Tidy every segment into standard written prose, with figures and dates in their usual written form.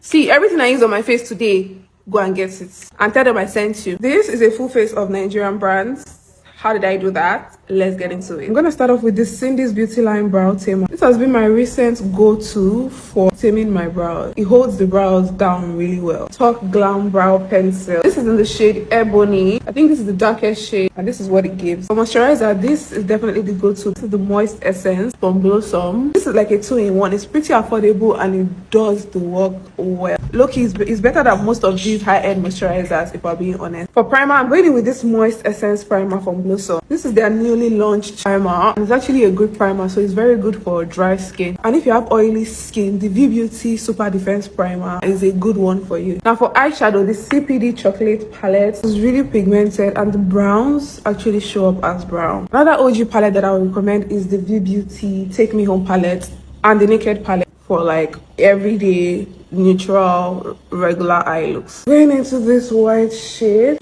See, everything I use on my face today, go and get it and tell them I sent you. This is a full face of Nigerian brands. How did I do that? Let's get into it. I'm gonna start off with this Cindy's Beauty Line Brow Tamer. This has been my recent go-to for taming my brows. It holds the brows down really well. Talk Glam Brow Pencil. This is in the shade Ebony. I think this is the darkest shade, and this is what it gives. For moisturizer, this is definitely the go-to. This is the Moist Essence from Blossom. This is like a 2-in-1. It's pretty affordable and it does the work well. Look, it's better than most of these high-end moisturizers, if I'm being honest. For primer, I'm going in with this Moist Essence primer from Blossom. This is their newly launched primer. It's actually a good primer, so it's very good for dry skin. And if you have oily skin, the V-Beauty Super Defense Primer is a good one for you. Now for eyeshadow, the CPD Chocolate Palette is really pigmented and the browns actually show up as brown. Another OG palette that I would recommend is the V-Beauty Take Me Home palette and the Naked palette for like everyday neutral regular eye looks. Going into this white shade.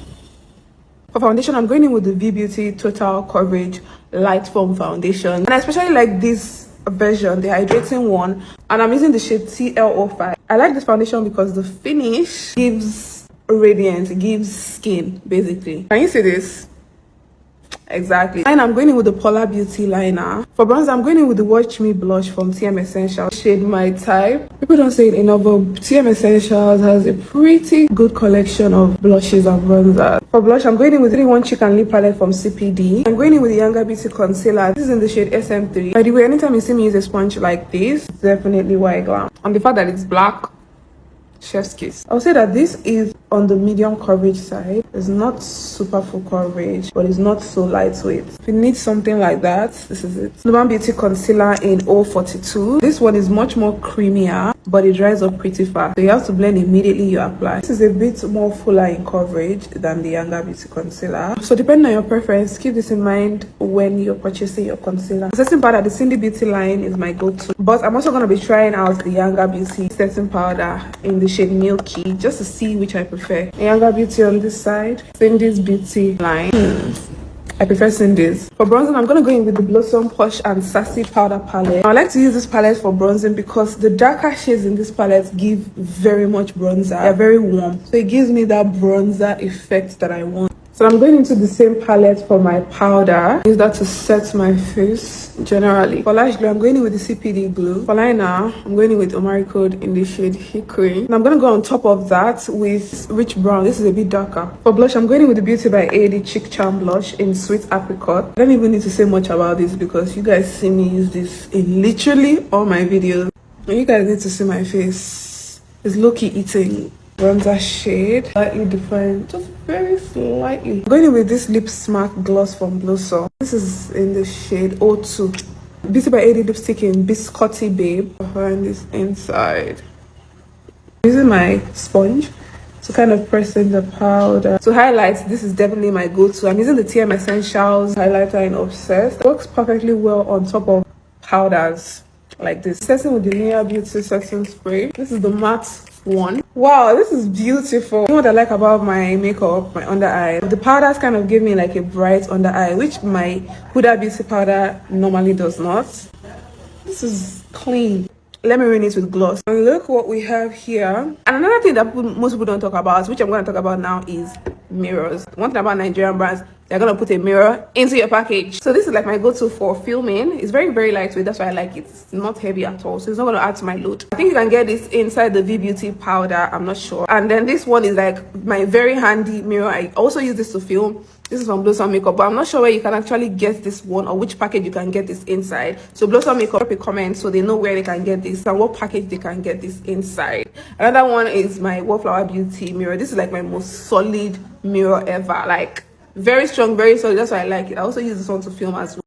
For foundation, I'm going in with the V-Beauty Total Coverage Light Foam Foundation. And I especially like this version, the hydrating one. And I'm using the shade TL05. I like this foundation because the finish gives radiance, it gives skin, basically. Can you see this? Exactly. And I'm going in with the Polar Beauty liner. For bronzer, I'm going in with the Watch Me blush from TM Essentials. Shade My Type. People don't say it enough, but TM Essentials has a pretty good collection of blushes and bronzers. For blush, I'm going in with the 3-in-1 Cheek and Lip palette from CPD. I'm going in with the Younger Beauty concealer. This is in the shade SM3. By the way, anytime you see me use a sponge like this, it's definitely white glam. And the fact that it's black, chef's kiss. I'll say that this is on the medium coverage side. It's not super full coverage, but it's not so lightweight. If you need something like that, this is it. Nuban Beauty concealer in 042. This one is much more creamier, but it dries up pretty fast, so you have to blend immediately you apply. This is a bit more fuller in coverage than the Younger Beauty concealer, so depending on your preference, keep this in mind when you're purchasing your concealer. The setting powder, the Cindy Beauty line, is my go-to, but I'm also going to be trying out the Younger Beauty setting powder in the shade Milky just to see which I prefer. Younger Beauty on this side, Cindy's Beauty line. I prefer Cindy's. For bronzing, I'm going to go in with the Blossom Posh and Sassy Powder Palette. I like to use this palette for bronzing because the darker shades in this palette give very much bronzer. They're very warm, so it gives me that bronzer effect that I want. So I'm going into the same palette for my powder. Use that to set my face generally. For lash glue, I'm going in with the CPD glue. For liner, I'm going in with Omari Code in the shade Hickory. And I'm going to go on top of that with Rich Brown. This is a bit darker. For blush, I'm going in with the Beauty by AD Cheek Charm Blush in Sweet Apricot. I don't even need to say much about this because you guys see me use this in literally all my videos. And you guys need to see my face. It's low-key eating. Bronzer shade, slightly different, just very slightly. I'm going in with this Lip Smack gloss from Blossom. This is in the shade 02. Beauty by AD lipstick in Biscotti Babe. And this inside. Using my sponge to kind of press in the powder. To highlight, this is definitely my go-to. I'm using the TM Essentials highlighter in Obsessed. It works perfectly well on top of powders like this. Setting with the Nia Beauty setting spray. This is the matte one. Wow, this is beautiful. You know what I like about my makeup, my under eye? The powders kind of give me like a bright under eye, which my Huda Beauty powder normally does not. This is clean. Let me rinse it with gloss. And look what we have here. And another thing that most people don't talk about, which I'm going to talk about now, is mirrors. One thing about Nigerian brands, they're going to put a mirror into your package. So this is like my go-to for filming. It's very, very lightweight. That's why I like it. It's not heavy at all, so it's not going to add to my load. I think you can get this inside the V-Beauty powder. I'm not sure. And then this one is like my very handy mirror. I also use this to film. This is from Blossom Makeup, but I'm not sure where you can actually get this one or which package you can get this inside. So Blossom Makeup, drop a comment so they know where they can get this and what package they can get this inside. Another one is my Wallflower Beauty mirror. This is like my most solid mirror ever. Like very strong, very solid. That's why I like it. I also use this one to film as well.